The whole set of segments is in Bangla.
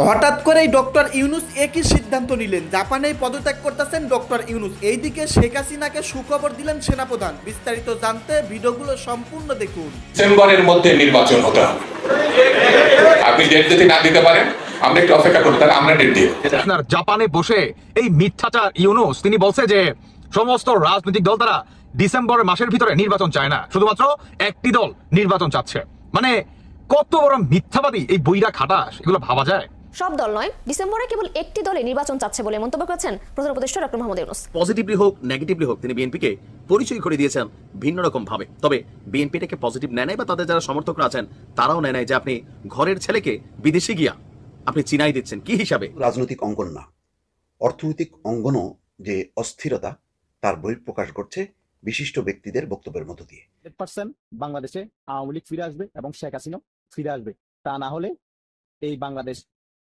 হঠাৎ করেই ডক্টর ইউনূস একই সিদ্ধান্ত নিলেন, জাপানেই পদত্যাগ করতেছেন ডক্টর ইউনূস। এইদিকে শেখ হাসিনাকে সুখবর দিলেন সেনাপ্রধান। বিস্তারিত জানতে ভিডিওগুলো সম্পূর্ণ দেখুন। ডিসেম্বরের মধ্যে নির্বাচন হতে হবে। আপনি ডেট যদি না দিতে পারেন আমরা একটু অপেক্ষা করব, তাহলে আমরা ডেট দিই। আপনার জাপানে বসে এই মিথ্যাচার ইউনূস তিনি বলছে যে সমস্ত রাজনৈতিক দল তারা ডিসেম্বর মাসের ভিতরে নির্বাচন চায় না, শুধুমাত্র একটি দল নির্বাচন চাচ্ছে। মানে কত বড় মিথ্যাবাদী এই বইরা খাটাস, এগুলো ভাবা যায়? সব দল নয়, ডিসেম্বরে কেবল একটি দলে নির্বাচন চাচ্ছে বলে মন্তব্য করেছেন প্রধান উপদেষ্টা ডক্টর মোহাম্মদ ইউনূস। পজিটিভলি হোক নেগেটিভলি হোক তিনি বিএনপিকে পরিচয় করে দিয়েছেন ভিন্ন রকম ভাবে। তবে বিএনপিটাকে পজিটিভ নেয় নাই বা তাদের যারা সমর্থকরা আছেন তারাও নেয় নাই যে আপনি ঘরের ছেলেকে বিদেশে গিয়া আপনি চিনাই দিচ্ছেন কি হিসাবে। রাজনৈতিক অঙ্গন না, অর্থনৈতিক অঙ্গনও যে অস্থিরতা তার বহিঃপ্রকাশ ঘটছে বিশিষ্ট ব্যক্তিদের বক্তব্যের মধ্য দিয়ে। 100% বাংলাদেশে আওয়ামী লীগ ফিরে আসবে এবং শেখ হাসিনা ফিরে আসবে। তা না হলে এই বাংলাদেশ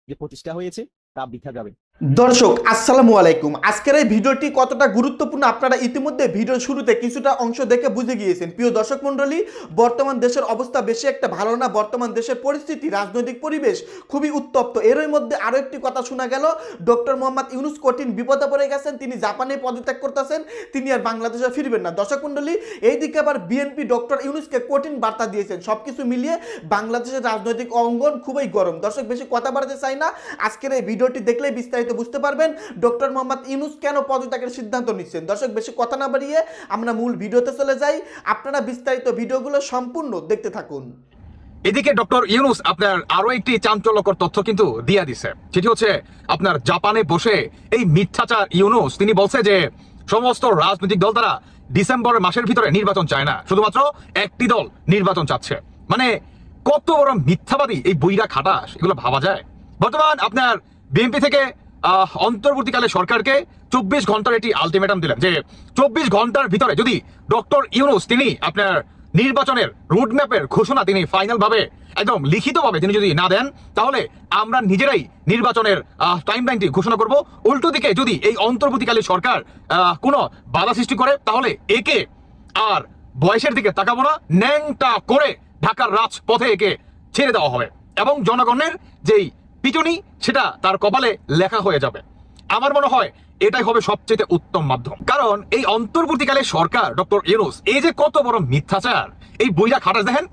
যে প্রতিষ্ঠা হয়েছে তা বৃথা যাবে। দর্শক আসসালামু আলাইকুম। আজকের এই ভিডিওটি কতটা গুরুত্বপূর্ণ আপনারা ইতিমধ্যে ভিডিওর শুরুতে কিছুটা অংশ দেখে বুঝে গিয়েছেন। প্রিয় দর্শক মণ্ডলী, বর্তমান দেশের অবস্থা বেশি একটা ভালো না। বর্তমান দেশের পরিস্থিতি, রাজনৈতিক পরিবেশ খুবই উত্তপ্ত। এরই মধ্যে আরও একটি কথা শোনা গেল, ডক্টর মোহাম্মদ ইউনূস কঠিন বিপদে পড়ে গেছেন। তিনি জাপানে পদত্যাগ করতেছেন, তিনি আর বাংলাদেশে ফিরবেন না। দর্শক মণ্ডলী, এইদিকে আবার বিএনপি ডক্টর ইউনূসকে কঠিন বার্তা দিয়েছেন। সবকিছু মিলিয়ে বাংলাদেশের রাজনৈতিক অঙ্গন খুবই গরম। দর্শক বেশি কথা বাড়াতে চাই না, আজকের এই ভিডিওটি দেখলেই বিস্তারিত বুঝতে পারবেন ডক্টর মোহাম্মদ ইউনূস কেন পদত্যাগের সিদ্ধান্ত নিচ্ছেন। দর্শক বেশি কথা না বাড়িয়ে আমরা মূল ভিডিওতে চলে যাই। আপনারা বিস্তারিত ভিডিওগুলো সম্পূর্ণ দেখতে থাকুন। এদিকে ডক্টর ইউনূস আপনার আরো একটি চাঞ্চল্যকর তথ্য কিন্তু দিয়া দিছে, সেটি হচ্ছে আপনার জাপানে বসে এই মিথ্যাচার ইউনূস তিনি বলছে যে সমস্ত রাজনৈতিক দল তারা ডিসেম্বর মাসের ভিতরে নির্বাচন চায় না, শুধুমাত্র একটি দল নির্বাচন চাচ্ছে। মানে কত বড় মিথ্যাবাদী এই বইরা খাটাস, এগুলো ভাবা যায়? বর্তমান আপনার বিএনপি থেকে অন্তর্বর্তীকালে সরকারকে 24 ঘন্টার একটি আলটিমেটাম দিলেন যে 24 ঘন্টার ভিতরে যদি ডক্টর ইউনূস তিনি আপনার নির্বাচনের রোডম্যাপের ঘোষণা তিনি ফাইনাল ভাবে একদম লিখিতভাবে তিনি যদি না দেন, তাহলে আমরা নিজেরাই নির্বাচনের টাইমলাইনটি ঘোষণা করব। উল্টো দিকে যদি এই অন্তর্বর্তীকালীন সরকার কোনো বাধা সৃষ্টি করে, তাহলে একে আর বয়সের দিকে তাকাবো না, ন্যাংটা করে ঢাকার রাজপথে একে ছেড়ে দেওয়া হবে এবং জনগণের যেই পিটুনি সেটা তার কপালে লেখা হয়ে যাবে। আমার মনে হয় এটাই হবে সবচেয়ে উত্তম মাধ্যম। কারণ এই অন্তর্বর্তীকালে সরকার ডক্টর ইউনূস এই যে কত বড় মিথ্যাচার, এই বইরা খাটাস দেখেন,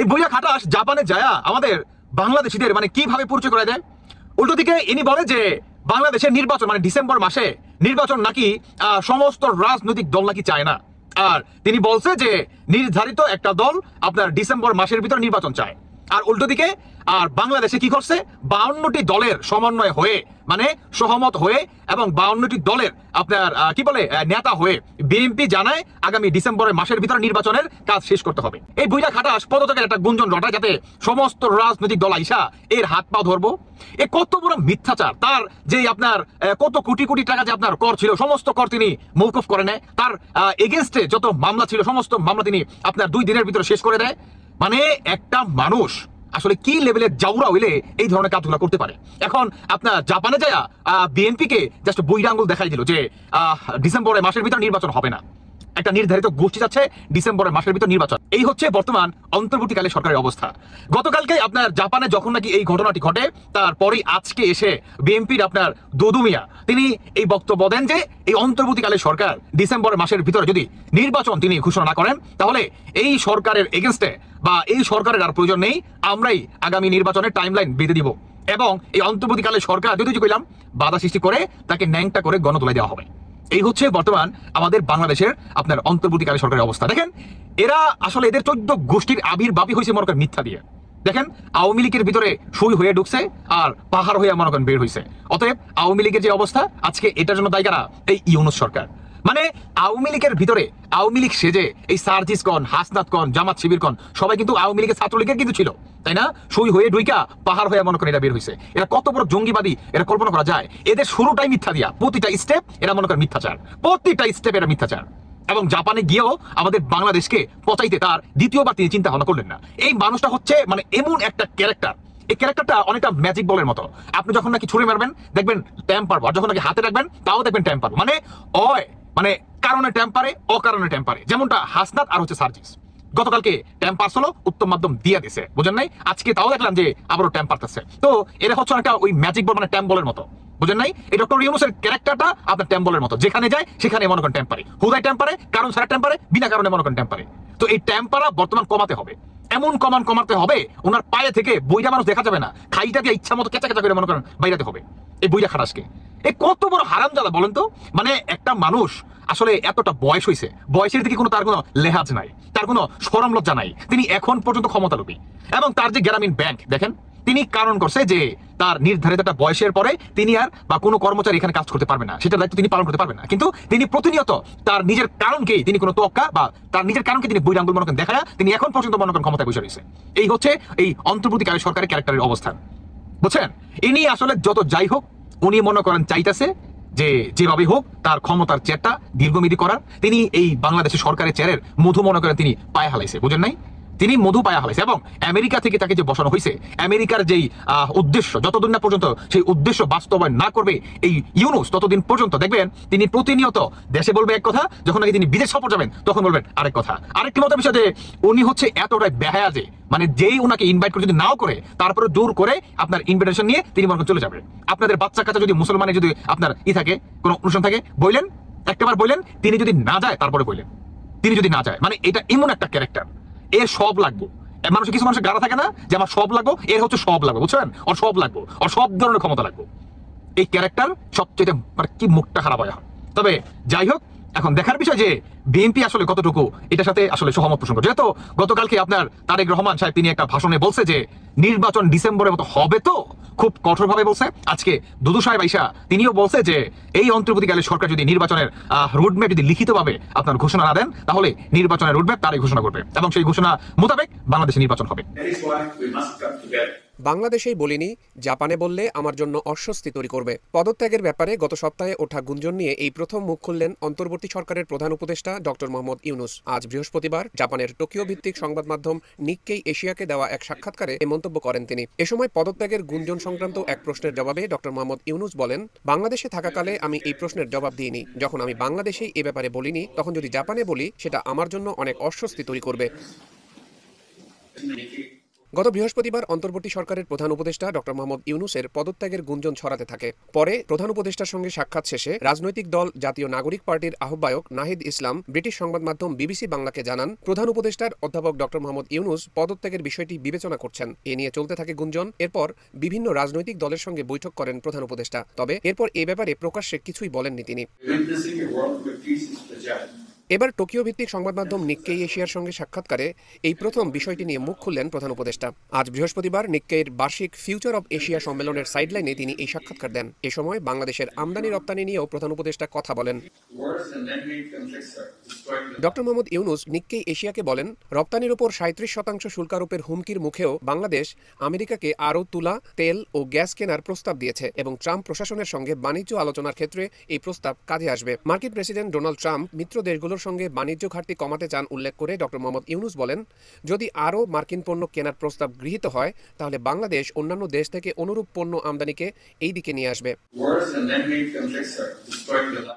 এই বইরা খাটাস জাপানে যায়া আমাদের বাংলাদেশিদের মানে কিভাবে পরিচয় করে দেয়। উল্টো দিকে ইনি বলে যে বাংলাদেশের নির্বাচন মানে ডিসেম্বর মাসে নির্বাচন নাকি সমস্ত রাজনৈতিক দল নাকি চায় না। আর তিনি বলছে যে নির্ধারিত একটা দল আপনার ডিসেম্বর মাসের ভিতর নির্বাচন চায়। আর উল্টো দিকে আর বাংলাদেশে কি করছে, 52টি দলের সমন্বয় হয়ে মানে সহমত হয়ে এবং 52টি দলের আপনার কি বলে নেতা হয়ে বিএনপি জানায় আগামী ডিসেম্বরের মাসের ভিতরে নির্বাচনের কাজ শেষ করতে হবে। এই বইটা খাটাস পদত্যাগের একটা গুঞ্জন রটায় যাতে সমস্ত রাজনৈতিক দল আইসা এর হাত পা ধরবো। এ কত বড় মিথ্যাচার। তার যে আপনার কত কোটি কোটি টাকা যে আপনার কর ছিল, সমস্ত কর তিনি মৌকুফ করে নেয়। তার এগেনস্টে যত মামলা ছিল সমস্ত মামলা তিনি আপনার 2 দিনের ভিতরে শেষ করে দেয়। মানে একটা মানুষ আসলে কি লেভেলের জাউরা হইলে এই ধরনের কাজগুলো করতে পারে। এখন আপনার জাপানে যায় বিএনপি কে জাস্ট বইরা আঙ্গুল দেখাই দিল যে ডিসেম্বরের মাসের ভিতর নির্বাচন হবে না, একটা নির্ধারিত গোষ্ঠী যাচ্ছে ডিসেম্বরের মাসের ভিতর নির্বাচন। এই হচ্ছে বর্তমান অন্তর্বর্তীকালে সরকারের অবস্থা। গতকালকে আপনার জাপানে যখন নাকি এই ঘটনাটি ঘটে, তারপরেই আজকে এসে বিএনপির আপনার দুদু মিয়া তিনি এই বক্তব্য দেন যে এই অন্তর্বর্তীকালে সরকার ডিসেম্বর মাসের ভিতরে যদি নির্বাচন তিনি ঘোষণা না করেন, তাহলে এই সরকারের এগেনস্টে বা এই সরকারের আর প্রয়োজন নেই, আমরাই আগামী নির্বাচনের টাইমলাইন বেঁধে দিব এবং এই অন্তর্বর্তীকালে সরকার যদি কইলাম বাধা সৃষ্টি করে তাকে ন্যাংটা করে গণতোলাই দেওয়া হবে। এই হচ্ছে বর্তমান আমাদের বাংলাদেশের আপনার অন্তর্বর্তীকালীন সরকারের অবস্থা। দেখেন এরা আসলে এদের 14 গোষ্ঠীর আবির্ভাবই হয়েছে মনে করেন মিথ্যা দিয়ে। দেখেন আওয়ামী লীগের ভিতরে সুই হয়ে ঢুকছে আর পাহাড় হয়ে মনে করেন বের হয়েছে। অতএব আওয়ামী লীগের যে অবস্থা আজকে এটার জন্য দায়ী কারা? এই ইউনূস সরকার। মানে আওয়ামী লীগের ভিতরে আওয়ামী লীগ সেজে এই সার্জিস কন, হাসনাত কন, জামাত শিবির কন সবাই কিন্তু আওয়ামী লীগের ছাত্রলীগের কিন্তু ছিল, তাই না? সুই হয়ে ডুইকা পাহাড় হয়ে মনে করেন এটা বের হয়েছে। এরা কত বড় জঙ্গিবাদী এটা কল্পনা করা যায়। এদের শুরুটাই মিথ্যা দিয়া, প্রতিটা স্টেপ এরা মনে করেন মিথ্যাচার, প্রতিটা স্টেপ এরা মিথ্যাচার। এবং জাপানে গিয়েও আমাদের বাংলাদেশকে পচাইতে তার দ্বিতীয়বার তিনি চিন্তা ভাবনা করলেন না। এই মানুষটা হচ্ছে মানে এমন একটা ক্যারেক্টার, এই ক্যারেক্টারটা অনেকটা ম্যাজিক বলের মতো। আপনি যখন নাকি ছুঁড়ে মারবেন দেখবেন টেম্পার, আর যখন নাকি হাতে রাখবেন তাও দেখবেন টেম্পার। মানে কারণে টেম্পারে, অকারণে টেম্পারে, যেমনটা হাসনাত আর হচ্ছে সার্জিস। গতকালকে টেম্পার হলো উত্তম মাধ্যম দিয়ে দিছে, বুঝেন নাই? আজকে তাও দেখলাম যে আবারও টেম্পার আছে। তো এরা হচ্ছে একটা ওই ম্যাজিক বল, মানে ট্যাম্বলের মতো, বুঝেন নাই? এই ডক্টর ইউনূসের ক্যারেক্টারটা আপনার ট্যাম্বলের মতো, যেখানে যায় সেখানে মনে করেন টেম্পারে, হুদাই টেম্পারে, কারণ ছাড়া টেম্পারে, বিনা কারণে মনে করেন টেম্পারে। তো এই টেম্পারা বর্তমান কমাতে হবে, এমন কমাতে হবে ওনার পায়ে থেকে বইটা মানুষ দেখা যাবে না, খাইটা দিয়ে ইচ্ছা মতো কেঁচা কেঁচা করে মনে করেন বাইরাতে হবে এই বইটা খাটাসকে। এ কত বড় হারামজাদা বলেন তো? মানে একটা মানুষ আসলে এতটা বয়স হয়েছে, বয়সের দিকে কোনো তার কোনো লেহাজ নাই, তার কোনো শরম লজ্জা নাই, তিনি এখন পর্যন্ত ক্ষমতালোভী। এবং তার যে গ্রামীণ ব্যাংক দেখেন, তিনি কারণ করছে যে তার নির্ধারিত একটা বয়সের পরে তিনি আর বা কোনো কর্মচারী এখানে কাজ করতে পারবে না, সেটার দায়িত্ব তিনি পালন করতে পারবেন না। কিন্তু তিনি প্রতিনিয়ত তার নিজের কারণকেই তিনি কোনো তোয়াক্কা বা তার নিজের কারণকে তিনি বই আঙ্গুল মনে করেন দেখায় তিনি এখন পর্যন্ত মনে করেন ক্ষমতায় বসে রয়েছে। এই হচ্ছে এই অন্তর্বর্তীকালীন সরকারের ক্যারেক্টারের অবস্থান, বুঝছেন? ইনি আসলে যত যাই হোক উনি মনে করেন চাইতেছে যে যেভাবে হোক তার ক্ষমতার চেয়ারটা দীর্ঘমেয়াদী করার। তিনি এই বাংলাদেশের সরকারের চেয়ারের মধু মনে করেন তিনি পায়ে হালাইছে, বুঝেন নাই? তিনি মধু পায়া হালাইছে। এবং আমেরিকা থেকে তাকে যে বসানো হয়েছে, আমেরিকার যেই উদ্দেশ্য, যতদিন না পর্যন্ত সেই উদ্দেশ্য বাস্তবায়ন না করবে এই ইউনূস, ততদিন পর্যন্ত দেখবেন তিনি প্রতিনিয়ত দেশে বলবে এক কথা, যখন নাকি তিনি বিদেশ সফর যাবেন তখন বলবেন আরেক কথা। আরেকটি মতো বিষয় যে উনি হচ্ছে এতটাই বেহায়া যে মানে যেই উনাকে ইনভাইট করে যদি নাও করে তারপরে দূর করে আপনার ইনভিটেশন নিয়ে তিনি মনে চলে যাবে। আপনাদের বাচ্চা কাচ্চা যদি মুসলমানের যদি আপনার থাকে কোনো অনুষ্ঠান থাকে, বললেন একটাবার বললেন, তিনি যদি না যায় তারপরে বললেন, তিনি যদি না যায়, মানে এটা এমন একটা ক্যারেক্টার, এর সব লাগবো। মানুষের কিছু মানুষের গাড়া থাকে না যে আমার সব লাগবো, এর হচ্ছে সব লাগবো, বুঝছেন? ওর সব লাগবো, ওর সব ধরনের ক্ষমতা লাগবো। এই ক্যারেক্টার সবচেয়ে মানে কি মুখটা খারাপ হয়। তবে যাই হোক, এখন দেখার বিষয় যে বিএনপি আসলে কতটুকু এটার সাথে আসলে সহমত পোষণ করে। যেহেতু গতকালকে আপনার তারেক রহমান সাহেব তিনি একটা ভাষণে বলছে যে নির্বাচন ডিসেম্বরের মতো হবে, তো খুব কঠোরভাবে বলছে। আজকে দুদু সাহেব আইসা তিনিও বলছে যে এই অন্তর্বর্তীকালীন সরকার যদি নির্বাচনের রোডম্যাপ যদি লিখিতভাবে আপনার ঘোষণা না দেন, তাহলে নির্বাচনের রোডম্যাপ তারাই ঘোষণা করবে এবং সেই ঘোষণা মোতাবেক বাংলাদেশে নির্বাচন হবে। বাংলাদেশেই বলিনি, জাপানে বললে আমার জন্য অস্বস্তি তৈরি করবে। পদত্যাগের ব্যাপারে গত সপ্তাহে ওঠা গুঞ্জন নিয়ে এই প্রথম মুখ খুললেন অন্তর্বর্তী সরকারের প্রধান উপদেষ্টা ডক্টর মোহাম্মদ ইউনূস। আজ বৃহস্পতিবার জাপানের টোকিও ভিত্তিক সংবাদ মাধ্যম নিক্কেই এশিয়াকে দেওয়া এক সাক্ষাৎকারে এ মন্তব্য করেন তিনি। এ সময় পদত্যাগের গুঞ্জন সংক্রান্ত এক প্রশ্নের জবাবে ডক্টর মোহাম্মদ ইউনূস বলেন, বাংলাদেশে থাকাকালে আমি এই প্রশ্নের জবাব দিইনি। যখন আমি বাংলাদেশেই এ ব্যাপারে বলিনি, তখন যদি জাপানে বলি সেটা আমার জন্য অনেক অস্বস্তি তৈরি করবে। গত বৃহস্পতিবার অন্তর্বর্তী সরকারের প্রধান উপদেষ্টা ডক্টর মোহাম্মদ ইউনূসের পদত্যাগের গুঞ্জন ছড়াতে থাকে। পরে প্রধান উপদেষ্টার সঙ্গে সাক্ষাৎ শেষে রাজনৈতিক দল জাতীয় নাগরিক পার্টির আহ্বায়ক নাহিদ ইসলাম ব্রিটিশ সংবাদ মাধ্যম বিবিসি বাংলাকে জানান, প্রধান উপদেষ্টার অধ্যাপক ডক্টর মোহাম্মদ ইউনূস পদত্যাগের বিষয়টি বিবেচনা করছেন। এ নিয়ে চলতে থাকে গুঞ্জন। এরপর বিভিন্ন রাজনৈতিক দলের সঙ্গে বৈঠক করেন প্রধান উপদেষ্টা। তবে এরপর এ ব্যাপারে প্রকাশ্যে কিছুই বলেননি তিনি। এবার টোকিও ভিত্তিক সংবাদ মাধ্যম নিক্কেই এশিয়ার সঙ্গে সাক্ষাৎকারে এই প্রথম বিষয়টি নিয়ে মুখ খুললেন প্রধান উপদেষ্টা। আজ বৃহস্পতিবার নিক্কেইয়ের বার্ষিক ফিউচার অব এশিয়া সম্মেলনের সাইডলাইনে তিনি এই সাক্ষাৎকার দেন। এ সময় বাংলাদেশের আমদানি রপ্তানি নিয়েও প্রধান উপদেষ্টা কথা বলেন। ডক্টর মোহাম্মদ ইউনূস নিক্কেই এশিয়াকে বলেন, রপ্তানির উপর 37% শুল্ক আরোপের হুমকির মুখেও বাংলাদেশ আমেরিকাকে আরও তুলা, তেল ও গ্যাস কেনার প্রস্তাব দিয়েছে এবং ট্রাম্প প্রশাসনের সঙ্গে বাণিজ্য আলোচনার ক্ষেত্রে এই প্রস্তাব কাজে আসবে। মার্কিন প্রেসিডেন্ট ডোনাল্ড ট্রাম্প মিত্র দেশগুলোর সঙ্গে বাণিজ্য ঘাটতি কমাতে চান উল্লেখ করে ডক্টর মোহাম্মদ ইউনূস বলেন, যদি আরও মার্কিন পণ্য কেনার প্রস্তাব গৃহীত হয় তাহলে বাংলাদেশ অন্যান্য দেশ থেকে অনুরূপ পণ্য আমদানিকে এই দিকে নিয়ে আসবে।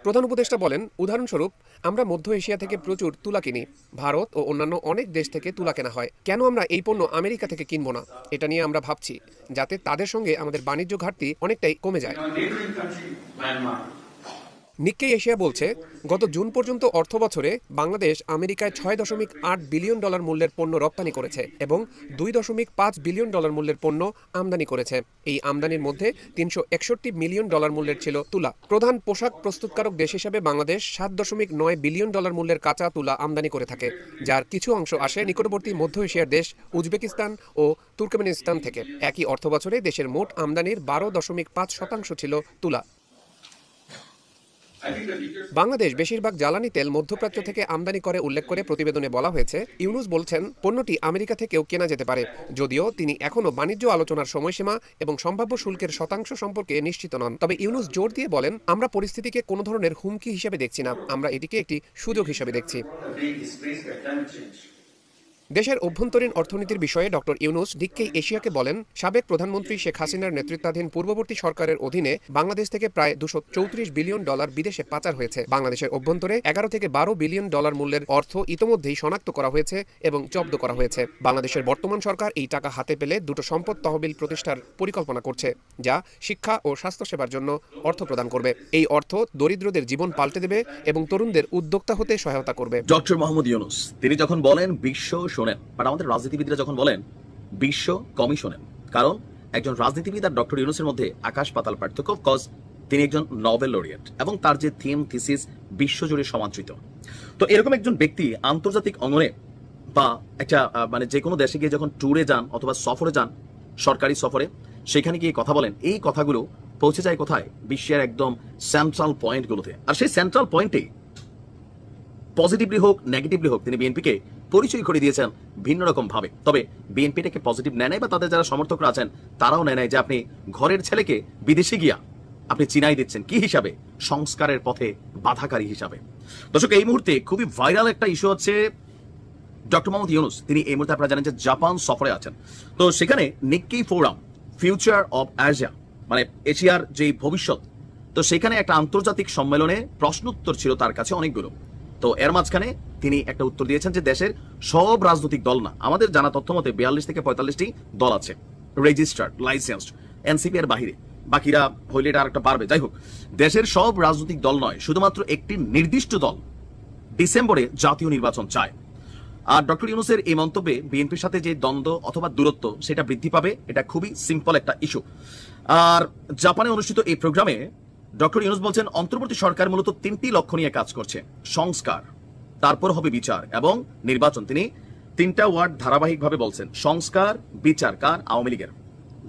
প্রধান উপদেষ্টা বলেন, উদাহরণস্বরূপ আমরা মধ্য এশিয়া থেকে প্রচুর তুলা কিনি, ভারত ও অন্যান্য অনেক দেশ থেকে তুলা কেনা হয়। কেন আমরা এই পণ্য আমেরিকা থেকে কিনবো না? এটা নিয়ে আমরা ভাবছি যাতে তাদের সঙ্গে আমাদের বাণিজ্য ঘাটতি অনেকটাই কমে যায়। নিক্কেই এশিয়া বলছে, গত জুন পর্যন্ত অর্থ বছরে বাংলাদেশ আমেরিকায় $6.8 বিলিয়ন মূল্যের পণ্য রপ্তানি করেছে এবং $2.5 বিলিয়ন মূল্যের পণ্য আমদানি করেছে। এই আমদানির মধ্যে $361 মিলিয়ন মূল্যের ছিল তুলা। প্রধান পোশাক প্রস্তুতকারক দেশ হিসেবে বাংলাদেশ $7.9 বিলিয়ন মূল্যের কাঁচা তুলা আমদানি করে থাকে, যার কিছু অংশ আসে নিকটবর্তী মধ্য এশিয়ার দেশ উজবেকিস্তান ও তুর্কমেনিস্তান থেকে। একই অর্থ বছরে দেশের মোট আমদানির 12.5% ছিল তুলা। বাংলাদেশ বেশিরভাগ জ্বালানি তেল মধ্যপ্রাচ্য থেকে আমদানি করে উল্লেখ করে প্রতিবেদনে বলা হয়েছে, ইউনূস বলছেন পণ্যটি আমেরিকা থেকেও কেনা যেতে পারে, যদিও তিনি এখনও বাণিজ্য আলোচনার সময়সীমা এবং সম্ভাব্য শুল্কের শতাংশ সম্পর্কে নিশ্চিত নন। তবে ইউনূস জোর দিয়ে বলেন, আমরা পরিস্থিতিকে কোনো ধরনের হুমকি হিসেবে দেখছি না, আমরা এটিকে একটি সুযোগ হিসেবে দেখছি। দেশের অভ্যন্তরীণ অর্থনীতির বিষয়ে ডক্টর ইউনূস ডিক্কেই এশিয়াকে বলেন, সাবেক প্রধানমন্ত্রী শেখ হাসিনার নেতৃত্বাধীন পূর্ববর্তী সরকারের অধীনে বাংলাদেশ থেকে প্রায় $234 বিলিয়ন বিদেশে পাচার হয়েছে। বাংলাদেশের অভ্যন্তরে 11 থেকে 12 বিলিয়ন ডলার মূল্যের অর্থ ইতোমধ্যেই শনাক্ত করা হয়েছে এবং জব্দ করা হয়েছে। বাংলাদেশের বর্তমান সরকার এই টাকা হাতে পেলে দুটো সম্পদ তহবিল প্রতিষ্ঠার পরিকল্পনা করছে, যা শিক্ষা ও স্বাস্থ্যসেবার জন্য অর্থ প্রদান করবে। এই অর্থ দরিদ্রদের জীবন পাল্টে দেবে এবং তরুণদের উদ্যোক্তা হতে সহায়তা করবে। ডক্টর মোহাম্মদ ইউনূস তিনি যখন বলেন বিশ্ব শোনেন, বাট আমাদের রাজনীতিবিদরা যখন বলেন বিশ্ব কমই শোনেন। কারণ একজন রাজনীতিবিদ আর ডক্টর ইউনূসের মধ্যে আকাশ পাতাল পার্থক্য। কজ তিনি একজন নোবেল লরিয়েট এবং তার যে থিম থিসিস বিশ্বজুড়ে সমাদৃত। তো এরকম একজন ব্যক্তি আন্তর্জাতিক অঙ্গনে বা একটা মানে যে কোনো দেশে গিয়ে যখন ট্যুরে যান অথবা সফরে যান, সরকারি সফরে, সেখানে গিয়ে কথা বলেন, এই কথাগুলো পৌঁছে যায় কোথায়? বিশ্বের একদম সেন্ট্রাল পয়েন্টগুলোতে। আর সেই সেন্ট্রাল পয়েন্টে পজিটিভলি হোক নেগেটিভলি হোক তিনি বিএনপিকে পরিচয় করে দিয়েছেন ভিন্ন রকম ভাবে। তবে বিএনপিটাকে পজিটিভ নেয় নাই বা তাদের যারা সমর্থকরা আছেন তারাও নেয় নাই যে আপনি ঘরের ছেলেকে বিদেশে গিয়া আপনি চিনাই দিচ্ছেন কি হিসাবে? সংস্কারের পথে বাধাকারী হিসাবে। দর্শক, এই মুহূর্তে খুবই ভাইরাল একটা ইস্যু হচ্ছে ডক্টর মোহাম্মদ ইউনূস তিনি এই মুহূর্তে আপনারা জানেন যে জাপান সফরে আছেন। তো সেখানে Nikki forum future of Asia মানে এশিয়ার যে ভবিষ্যৎ, তো সেখানে একটা আন্তর্জাতিক সম্মেলনে প্রশ্ন উত্তর ছিল তার কাছে অনেকগুলো। তো এর মাঝখানে তিনি একটা উত্তর দিয়েছেন যে দেশের সব রাজনৈতিক দল না, আমাদের জানা তথ্য মতে 42 থেকে 45টি দল আছে রেজিস্টার্ড লাইসেন্সড, এনসিপি এর বাহিরে, বাকিরা হইলে এটা আরেকটা বাড়বে। যাই হোক, দেশের সব রাজনৈতিক দল নয়, শুধুমাত্র একটি নির্দিষ্ট দল ডিসেম্বরে জাতীয় নির্বাচন চায়। আর ডক্টর ইউনূসের এই মন্তব্যে বিএনপির সাথে যে দ্বন্দ্ব অথবা দূরত্ব সেটা বৃদ্ধি পাবে, এটা খুবই সিম্পল একটা ইস্যু। আর জাপানে অনুষ্ঠিত এই প্রোগ্রামে ডক্টর ইউনূস বলছেন অন্তর্বর্তী সরকার মূলত 3টি লক্ষ্য নিয়ে কাজ করছে: সংস্কার, তারপর হবে বিচার এবং নির্বাচন। তিনি 3টা ওয়ার্ড ধারাবাহিকভাবে বলছেন, সংস্কার, বিচার। কার? আওয়ামী লীগের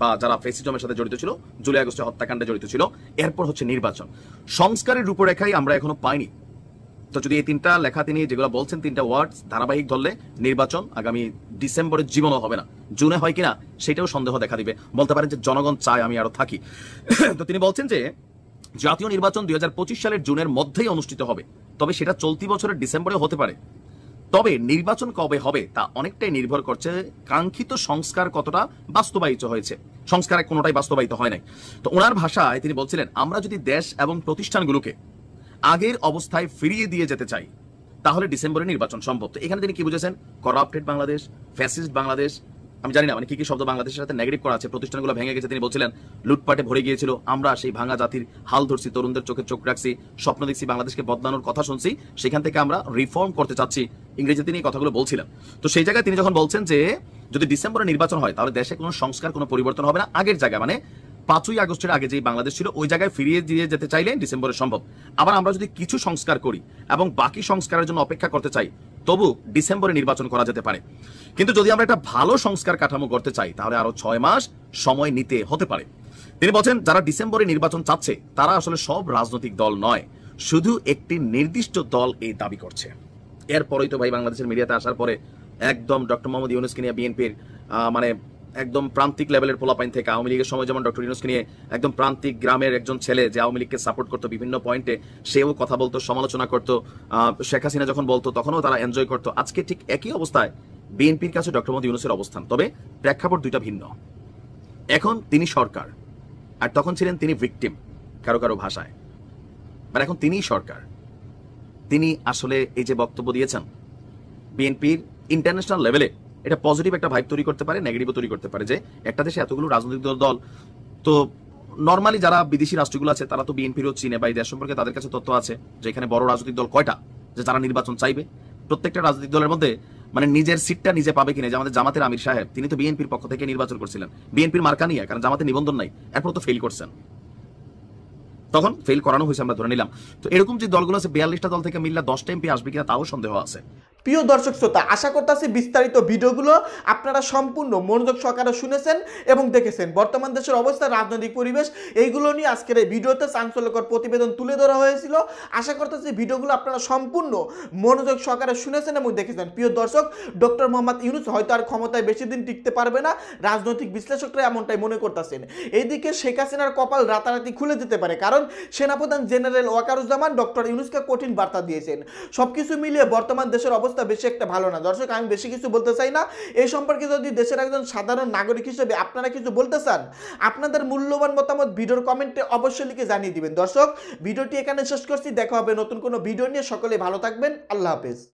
বা যারা ফ্যাসিজমের সাথে জড়িত ছিল, জুলাই আগস্টে হত্যাকাণ্ডে জড়িত ছিল। এরপর হচ্ছে নির্বাচন। সংস্কারের রূপরেখাই আমরা এখনো পাইনি। তো যদি এই 3টা লেখা তিনি যেগুলো বলছেন, 3টা ওয়ার্ড ধারাবাহিক ধরলে নির্বাচন আগামী ডিসেম্বরের জীবনও হবে না, জুনে হয় কিনা সেটাও সন্দেহ দেখা দিবে। বলতে পারেন যে জনগণ চায় আমি আরো থাকি। তো তিনি বলছেন যে জাতীয় নির্বাচন 2025 সালের জুনের মধ্যেই অনুষ্ঠিত হবে, তবে সেটা চলতি বছরের ডিসেম্বরে হতে পারে। তবে নির্বাচন কবে হবে তা অনেকটাই নির্ভর করছে কাঙ্ক্ষিত সংস্কার কতটা বাস্তবায়িত হয়েছে। সংস্কার কোনোটাই বাস্তবায়িত হয় নাই। তো ওনার ভাষায় তিনি বলছিলেন, আমরা যদি দেশ এবং প্রতিষ্ঠানগুলোকে আগের অবস্থায় ফিরিয়ে দিয়ে যেতে চাই তাহলে ডিসেম্বরে নির্বাচন সম্ভব। তো এখানে তিনি কি বুঝেছেন? করাপ্টেড বাংলাদেশ, ফ্যাসিস্ট বাংলাদেশ, আমি জানি না মানে কি কি শব্দ বাংলাদেশের সাথে নেগেটিভ করা আছে। প্রতিষ্ঠানগুলো ভেঙে গেছে, তিনি বলছিলেন লুটপাটে ভরে গিয়েছিল, আমরা সেই ভাঙা জাতির হাল ধরছি, তরুণদের চোখে চোখ রাখছি, স্বপ্ন দেখছি, বাংলাদেশকে বদলানোর কথা শুনছি, সেখান থেকে আমরা রিফর্ম করতে চাচ্ছি। ইংরেজিতে তিনি এই কথাগুলো বলছিলেন। তো সেই জায়গায় তিনি যখন বলছেন যে যদি ডিসেম্বরে নির্বাচন হয় তাহলে দেশে কোনো সংস্কার, কোনো পরিবর্তন হবে না, আগের জায়গায় মানে 5ই আগস্টের আগে যে বাংলাদেশ ছিল ওই জায়গায় ফিরিয়ে দিয়ে যেতে চাইলে ডিসেম্বরে সম্ভব। আবার আমরা যদি কিছু সংস্কার করি এবং বাকি সংস্কারের জন্য অপেক্ষা করতে চাই তবু ডিসেম্বরে নির্বাচন করা যেতে পারে। কিন্তু যদি আমরা একটা ভালো সংস্কার কাঠামো করতে চাই তাহলে আরো 6 মাস সময় নিতে হতে পারে। তিনি বলছেন যারা ডিসেম্বরে নির্বাচন চাচ্ছে তারা আসলে সব রাজনৈতিক দল নয়, শুধু একটি নির্দিষ্ট দল এই দাবি করছে। এরপরেই তো ভাই বাংলাদেশের মিডিয়াতে আসার পরে একদম ডক্টর মোহাম্মদ ইউনূসকে নিয়ে বিএনপির মানে একদম প্রান্তিক লেভেলের পোলাপাইন থেকে, আওয়ামী লীগের সময় যেমন ডক্টর ইউনূসকে নিয়ে একদম প্রান্তিক গ্রামের একজন ছেলে যে আওয়ামী লীগকে সাপোর্ট করতো বিভিন্ন পয়েন্টে, সেও কথা বলতো, সমালোচনা করতো। শেখ হাসিনা যখন বলতো তখনও তারা এনজয় করতো। আজকে ঠিক একই অবস্থায় বিএনপির কাছে ডক্টর মোহাম্মদ ইউনূসের অবস্থান, তবে প্রেক্ষাপট দুইটা ভিন্ন। এখন তিনি সরকার আর তখন ছিলেন তিনি ভিকটিম কারো কারো ভাষায়, মানে এখন তিনিই সরকার। তিনি আসলে এই যে বক্তব্য দিয়েছেন বিএনপির ইন্টারন্যাশনাল লেভেলে এটা পজিটিভ একটা ভাইব তৈরি করতে পারে, নেগেটিভও তৈরি করতে পারে। যে একটা দেশে এতগুলো রাজনৈতিক দল, তো নর্মালি যারা বিদেশি রাষ্ট্রগুলো আছে তারা তো বিএনপিরও চিনে বা এই দেশ সম্পর্কে তাদের কাছে তথ্য আছে যে এখানে বড় রাজনৈতিক দল কয়টা, যে যারা নির্বাচন চাইবে। প্রত্যেকটা রাজনৈতিক দলের মধ্যে মানে নিজের সিটটা নিজে পাবে কিনা, যে আমাদের জামাতের আমির সাহেব তিনি তো বিএনপির পক্ষ থেকে নির্বাচন করছিলেন, বিএনপির মার্কা নিয়ে, কারণ জামাতের নিবন্ধন নাই, এরপর তো ফেল করছেন, তখন ফেল করানো হয়েছে আমরা ধরে নিলাম। তো এরকম যে দলগুলো আছে 42টা দল থেকে মিললে 10টা এমপি আসবে কিনা তাও সন্দেহ আছে। প্রিয় দর্শক শ্রোতা, আশা করতেছি বিস্তারিত ভিডিওগুলো আপনারা সম্পূর্ণ মনোযোগ সহকারে শুনেছেন এবং দেখেছেন। বর্তমান দেশের অবস্থা, রাজনৈতিক পরিবেশ, এইগুলো নিয়ে আজকের এই ভিডিওতে চাঞ্চল্যকর প্রতিবেদন তুলে ধরা হয়েছিল। আশা করতেছি ভিডিওগুলো আপনারা সম্পূর্ণ মনোযোগ সহকারে শুনেছেন এবং দেখেছেন। প্রিয় দর্শক, ডক্টর মোহাম্মদ ইউনূস হয়তো আর ক্ষমতায় বেশি দিন টিকতে পারবে না, রাজনৈতিক বিশ্লেষকরা এমনটাই মনে করতেছেন। এইদিকে শেখ হাসিনার কপাল রাতারাতি খুলে যেতে পারে, কারণ সেনাপ্রধান জেনারেল ওয়াকারুজ্জামান ডক্টর ইউনূসকে কঠিন বার্তা দিয়েছেন। সবকিছু মিলিয়ে বর্তমান দেশের অবস্থা অবস্থা বেশি একটা ভালো না। দর্শক, আমি বেশি কিছু বলতে চাই না। এই সম্পর্কে যদি দেশের একজন সাধারণ নাগরিক হিসেবে আপনারা কিছু বলতে চান, আপনাদের মূল্যবান মতামত ভিডিওর কমেন্টে অবশ্যই লিখে জানিয়ে দিবেন। দর্শক, ভিডিওটি এখানে শেষ করছি। দেখা হবে নতুন কোনো ভিডিও নিয়ে। সকলে ভালো থাকবেন। আল্লাহ হাফেজ।